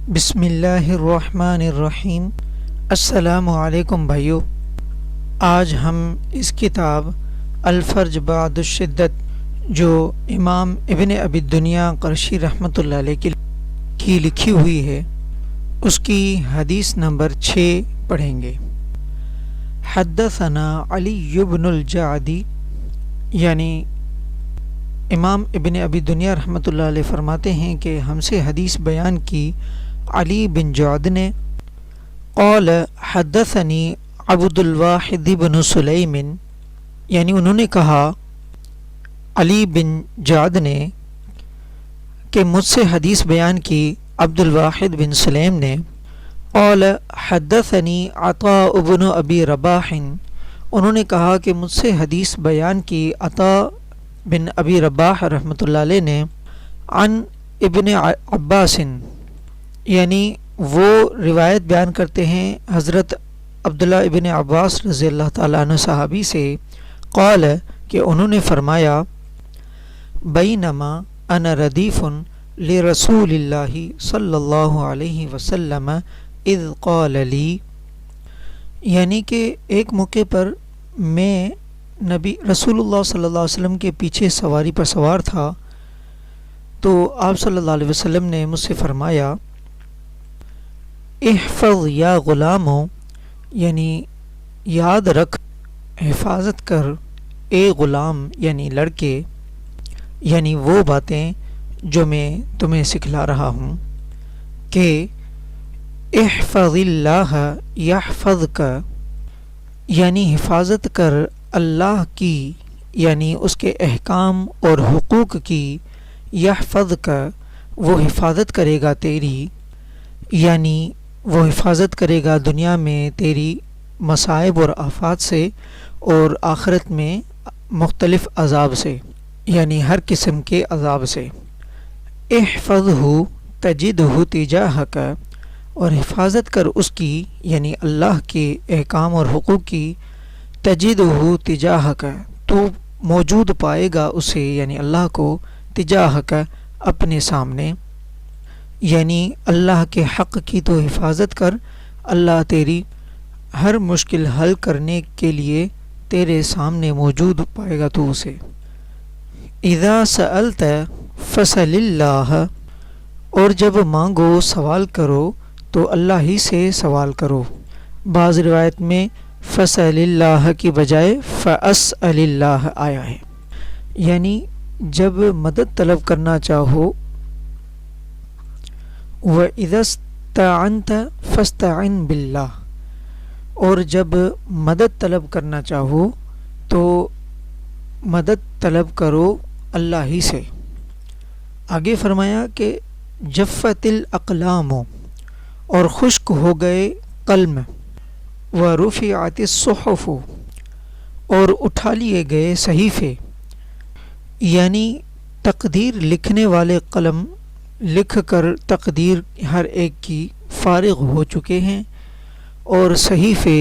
بسم اللہ الرحمن الرحیم۔ السلام علیکم بھائیو، آج ہم اس کتاب الفرج بعد الشدت جو امام ابن ابی الدنیا قرشی رحمۃ اللہ علیہ کی لکھی ہوئی ہے اس کی حدیث نمبر 6 پڑھیں گے۔ حدثنا علی بن الجعدی، یعنی امام ابن ابی دنیا رحمۃ اللہ علیہ فرماتے ہیں کہ ہم سے حدیث بیان کی علی بن جعد نے، قال حدثنی عبد الواحد بن سلیم، یعنی انہوں نے کہا علی بن جعد نے کہ مجھ سے حدیث بیان کی عبد الواحد بن سلیم نے، قال حدثنی عطاء بن ابی رباح، انہوں نے کہا کہ مجھ سے حدیث بیان کی عطاء بن ابی رباح رحمۃ اللہ علیہ نے، عن ابن عباس، یعنی وہ روایت بیان کرتے ہیں حضرت عبداللہ ابن عباس رضی اللہ تعالیٰ عنہ صحابی سے، قال کہ انہوں نے فرمایا، بینما انا ردیف لرسول اللہ صلی اللہ علیہ وسلم اذ قال لی، یعنی کہ ایک موقع پر میں نبی رسول اللہ صلی اللہ علیہ وسلم کے پیچھے سواری پر سوار تھا، تو آپ صلی اللہ علیہ وسلم نے مجھ سے فرمایا، احفظ یا غلامو، یعنی یاد رکھ، حفاظت کر، اے غلام یعنی لڑکے، یعنی وہ باتیں جو میں تمہیں سکھلا رہا ہوں، کہ احفظ اللہ یحفظک، یعنی حفاظت کر اللہ کی، یعنی اس کے احکام اور حقوق کی، یحفظک وہ حفاظت کرے گا تیری، یعنی وہ حفاظت کرے گا دنیا میں تیری مصائب اور آفات سے، اور آخرت میں مختلف عذاب سے، یعنی ہر قسم کے عذاب سے۔ احفظہ تجدہ تجاہک، اور حفاظت کر اس کی، یعنی اللہ کے احکام اور حقوق کی، تجدہ تجاہک تو موجود پائے گا اسے، یعنی اللہ کو، تجاہک اپنے سامنے، یعنی اللہ کے حق کی تو حفاظت کر، اللہ تیری ہر مشکل حل کرنے کے لیے تیرے سامنے موجود پائے گا تو اسے۔ اذا سألت فسل اللہ، اور جب مانگو سوال کرو تو اللہ ہی سے سوال کرو۔ بعض روایت میں فسل اللہ کی بجائے فاسأل اللہ آیا ہے، یعنی جب مدد طلب کرنا چاہو، وَإِذَا اسْتَعَنْتَ فَاسْتَعِنْ بِاللَّهِ، اور جب مدد طلب کرنا چاہو تو مدد طلب کرو اللہ ہی سے۔ آگے فرمایا کہ جفت الاقلام، اور خشک ہو گئے قلم، ورفعت الصحف، اور اٹھا لیے گئے صحیفے، یعنی تقدیر لکھنے والے قلم لکھ کر تقدیر ہر ایک کی فارغ ہو چکے ہیں، اور صحیفے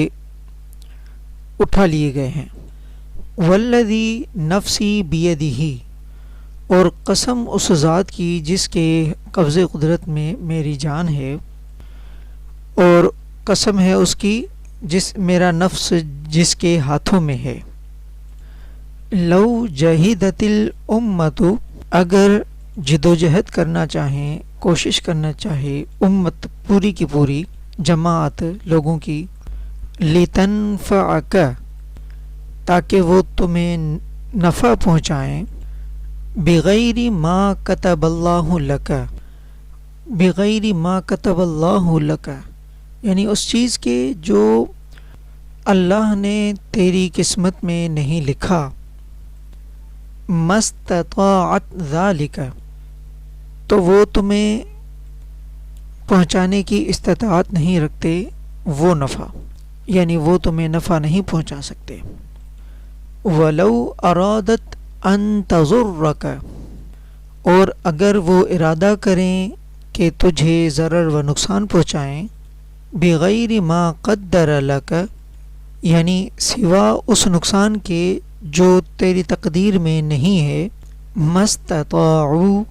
اٹھا لیے گئے ہیں۔ والذی نفسی بیدہ، اور قسم اس ذات کی جس کے قبض قدرت میں میری جان ہے، اور قسم ہے اس کی جس میرا نفس جس کے ہاتھوں میں ہے، لو جہدت الامت، اگر جدوجہد کرنا چاہیں، کوشش کرنا چاہے امت پوری کی پوری جماعت لوگوں کی، لتنفعک تاکہ وہ تمہیں نفع پہنچائیں، بغیر ما کتب اللہ لک، بغیر ما کتب اللہ لک، یعنی اس چیز کے جو اللہ نے تیری قسمت میں نہیں لکھا، مستطاعت ذالک تو وہ تمہیں پہنچانے کی استطاعت نہیں رکھتے، وہ نفع، یعنی وہ تمہیں نفع نہیں پہنچا سکتے۔ ولو ارادت ان تضرک، اور اگر وہ ارادہ کریں کہ تجھے ضرر و نقصان پہنچائیں، بغیر ما قدر لک، یعنی سوا اس نقصان کے جو تیری تقدیر میں نہیں ہے، مستطاعوا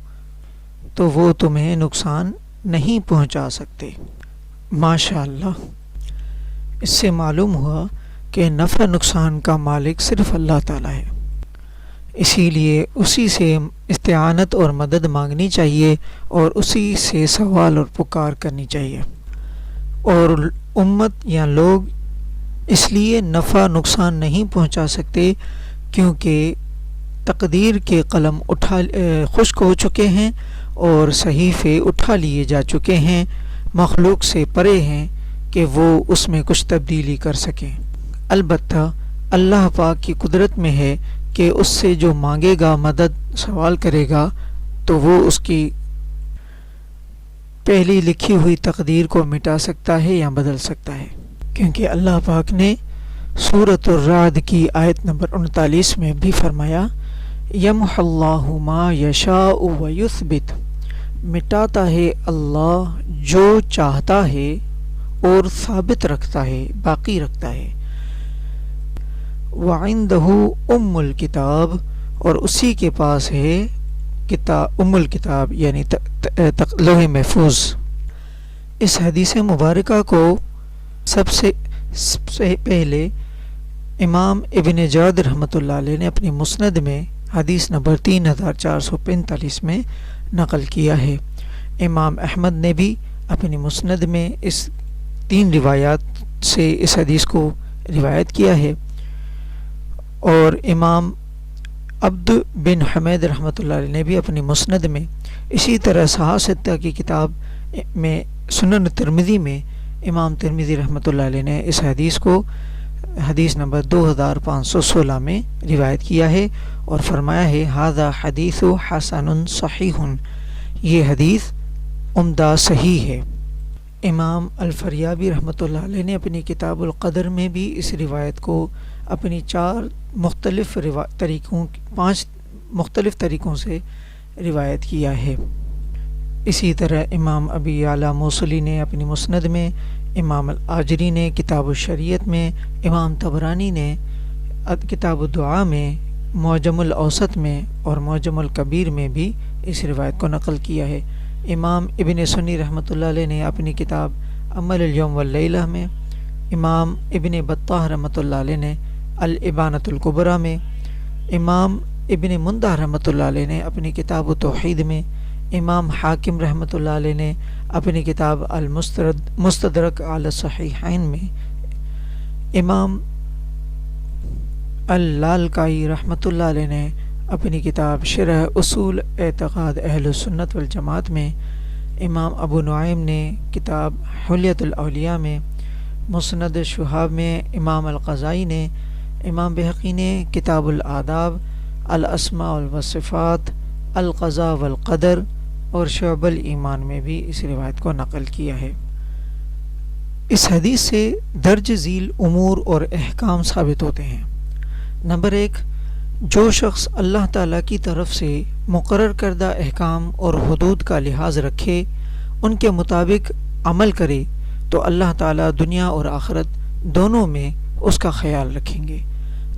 تو وہ تمہیں نقصان نہیں پہنچا سکتے۔ ماشاء اللہ، اس سے معلوم ہوا کہ نفع نقصان کا مالک صرف اللہ تعالیٰ ہے، اسی لیے اسی سے استعانت اور مدد مانگنی چاہیے اور اسی سے سوال اور پکار کرنی چاہیے۔ اور امت یا لوگ اس لیے نفع نقصان نہیں پہنچا سکتے کیونکہ تقدیر کے قلم خشک ہو چکے ہیں اور صحیفے اٹھا لیے جا چکے ہیں، مخلوق سے پرے ہیں کہ وہ اس میں کچھ تبدیلی کر سکیں۔ البتہ اللہ پاک کی قدرت میں ہے کہ اس سے جو مانگے گا، مدد سوال کرے گا، تو وہ اس کی پہلی لکھی ہوئی تقدیر کو مٹا سکتا ہے یا بدل سکتا ہے، کیونکہ اللہ پاک نے سورۃ الرعد کی آیت نمبر 39 میں بھی فرمایا، یمحو اللہ ما یشاء ویثبت، مٹاتا ہے اللہ جو چاہتا ہے اور ثابت رکھتا ہے، باقی رکھتا ہے۔ وَعِندَهُ أُمُّ الْكِتَابِ، اور اسی کے پاس ہے ام الکتاب یعنی لوح محفوظ۔ اس حدیث مبارکہ کو سب سے پہلے امام ابن جعد رحمۃ اللہ علیہ نے اپنی مسند میں حدیث نمبر 3445 میں نقل کیا ہے۔ امام احمد نے بھی اپنی مسند میں اس 3 روایات سے اس حدیث کو روایت کیا ہے، اور امام عبد بن حمید رحمۃ اللہ علیہ نے بھی اپنی مسند میں، اسی طرح صحاح ستہ کی کتاب میں سنن ترمذی میں امام ترمذی رحمۃ اللہ علیہ نے اس حدیث کو حدیث نمبر 2516 میں روایت کیا ہے اور فرمایا ہے، ھذا حدیث حسن صحیح، یہ حدیث عمدہ صحیح ہے۔ امام الفریابی رحمۃ اللہ علیہ نے اپنی کتاب القدر میں بھی اس روایت کو اپنی 5 مختلف طریقوں سے روایت کیا ہے۔ اسی طرح امام ابی اعلیٰ موصلی نے اپنی مسند میں، امام الآجری نے کتاب الشریعت میں، امام طبرانی نے کتاب الدعاء میں، معجم الاوسط میں اور معجم الکبیر میں بھی اس روایت کو نقل کیا ہے۔ امام ابن سنی رحمۃ اللہ علیہ نے اپنی کتاب عمل الیوم واللیلہ میں، امام ابن بطہ رحمۃ اللہ علیہ نے الابانۃ الکبریٰ میں، امام ابن مندہ رحمۃ اللہ علیہ نے اپنی کتاب توحید میں، امام حاکم رحمۃ اللہ علیہ نے اپنی کتاب المستدرک علی الصحیحین میں، امام اللالکائی رحمۃ اللہ علیہ نے اپنی کتاب شرح اصول اعتقاد اہل السنت والجماعت میں، امام ابو نعیم نے کتاب حلیۃ الاولیاء میں، مسند شہاب میں امام القضائی نے، امام بہقی نے کتاب الآداب، الاسماء والصفات، القضاء والقدر اور شعب الایمان میں بھی اس روایت کو نقل کیا ہے۔ اس حدیث سے درج ذیل امور اور احکام ثابت ہوتے ہیں۔ نمبر 1، جو شخص اللہ تعالیٰ کی طرف سے مقرر کردہ احکام اور حدود کا لحاظ رکھے، ان کے مطابق عمل کرے، تو اللہ تعالیٰ دنیا اور آخرت دونوں میں اس کا خیال رکھیں گے۔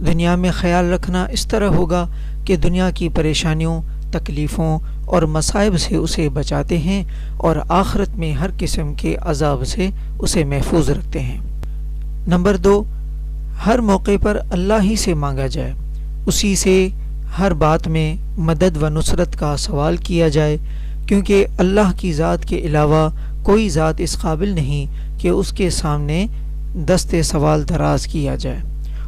دنیا میں خیال رکھنا اس طرح ہوگا کہ دنیا کی پریشانیوں، تکلیفوں اور مصائب سے اسے بچاتے ہیں، اور آخرت میں ہر قسم کے عذاب سے اسے محفوظ رکھتے ہیں۔ نمبر 2، ہر موقع پر اللہ ہی سے مانگا جائے، اسی سے ہر بات میں مدد و نصرت کا سوال کیا جائے، کیونکہ اللہ کی ذات کے علاوہ کوئی ذات اس قابل نہیں کہ اس کے سامنے دست سوال دراز کیا جائے،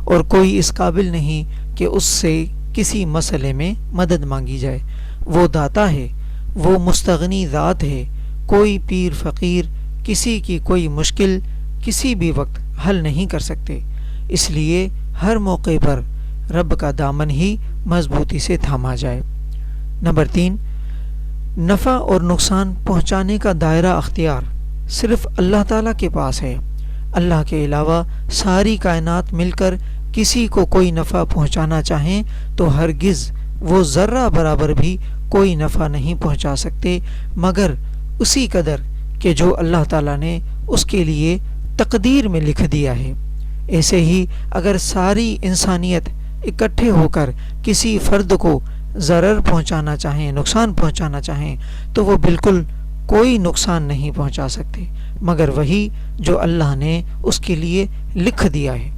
اور کوئی اس قابل نہیں کہ اس سے کسی مسئلے میں مدد مانگی جائے۔ وہ داتا ہے، وہ مستغنی ذات ہے، کوئی پیر فقیر کسی کی کوئی مشکل کسی بھی وقت حل نہیں کر سکتے، اس لیے ہر موقع پر رب کا دامن ہی مضبوطی سے تھاما جائے۔ نمبر 3، نفع اور نقصان پہنچانے کا دائرہ اختیار صرف اللہ تعالیٰ کے پاس ہے۔ اللہ کے علاوہ ساری کائنات مل کر کسی کو کوئی نفع پہنچانا چاہیں تو ہرگز وہ ذرہ برابر بھی کوئی نفع نہیں پہنچا سکتے، مگر اسی قدر کہ جو اللہ تعالیٰ نے اس کے لیے تقدیر میں لکھ دیا ہے۔ ایسے ہی اگر ساری انسانیت اکٹھے ہو کر کسی فرد کو ضرر پہنچانا چاہیں، نقصان پہنچانا چاہیں، تو وہ بالکل کوئی نقصان نہیں پہنچا سکتے مگر وہی جو اللہ نے اس کے لیے لکھ دیا ہے۔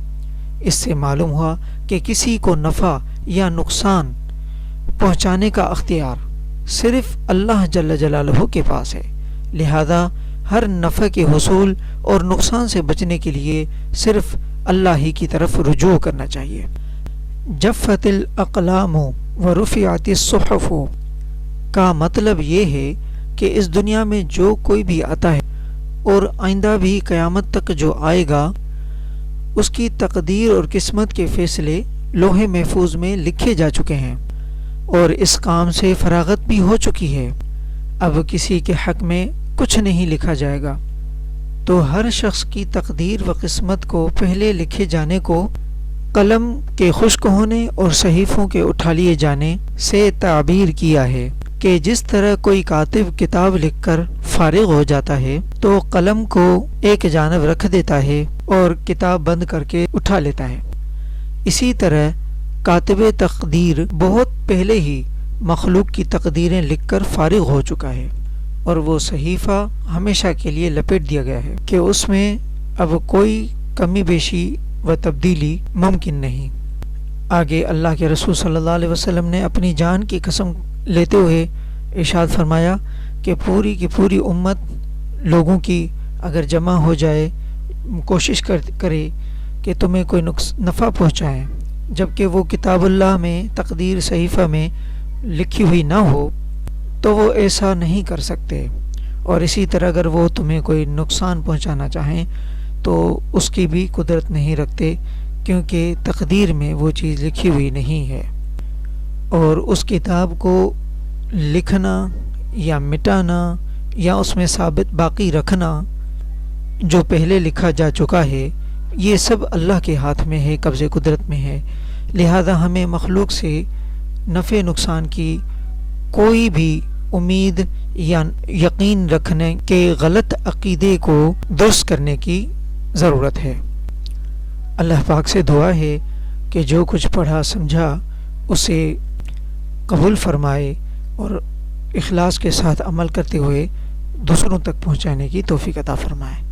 اس سے معلوم ہوا کہ کسی کو نفع یا نقصان پہنچانے کا اختیار صرف اللہ جل جلالہ کے پاس ہے، لہذا ہر نفع کے حصول اور نقصان سے بچنے کے لیے صرف اللہ ہی کی طرف رجوع کرنا چاہیے۔ جفت الاقلام ورفعت الصحف کا مطلب یہ ہے کہ اس دنیا میں جو کوئی بھی آتا ہے اور آئندہ بھی قیامت تک جو آئے گا، اس کی تقدیر اور قسمت کے فیصلے لوح محفوظ میں لکھے جا چکے ہیں اور اس کام سے فراغت بھی ہو چکی ہے۔ اب کسی کے حق میں کچھ نہیں لکھا جائے گا، تو ہر شخص کی تقدیر و قسمت کو پہلے لکھے جانے کو قلم کے خشک ہونے اور صحیفوں کے اٹھا لیے جانے سے تعبیر کیا ہے کہ جس طرح کوئی کاتب کتاب لکھ کر فارغ ہو جاتا ہے تو قلم کو ایک جانب رکھ دیتا ہے اور کتاب بند کر کے اٹھا لیتا ہے، اسی طرح کاتب تقدیر بہت پہلے ہی مخلوق کی تقدیریں لکھ کر فارغ ہو چکا ہے اور وہ صحیفہ ہمیشہ کے لیے لپیٹ دیا گیا ہے کہ اس میں اب کوئی کمی بیشی و تبدیلی ممکن نہیں۔ آگے اللہ کے رسول صلی اللہ علیہ وسلم نے اپنی جان کی قسم لیتے ہوئے ارشاد فرمایا کہ پوری کی پوری امت لوگوں کی اگر جمع ہو جائے، کوشش کرے کہ تمہیں کوئی نفع پہنچائے جبکہ وہ کتاب اللہ میں تقدیر صحیفہ میں لکھی ہوئی نہ ہو، تو وہ ایسا نہیں کر سکتے، اور اسی طرح اگر وہ تمہیں کوئی نقصان پہنچانا چاہیں تو اس کی بھی قدرت نہیں رکھتے، کیونکہ تقدیر میں وہ چیز لکھی ہوئی نہیں ہے، اور اس کتاب کو لکھنا یا مٹانا یا اس میں ثابت باقی رکھنا جو پہلے لکھا جا چکا ہے، یہ سب اللہ کے ہاتھ میں ہے، قبض قدرت میں ہے، لہذا ہمیں مخلوق سے نفع نقصان کی کوئی بھی امید یا یقین رکھنے کے غلط عقیدے کو درست کرنے کی ضرورت ہے۔ اللہ پاک سے دعا ہے کہ جو کچھ پڑھا سمجھا اسے قبول فرمائے اور اخلاص کے ساتھ عمل کرتے ہوئے دوسروں تک پہنچانے کی توفیق عطا فرمائے۔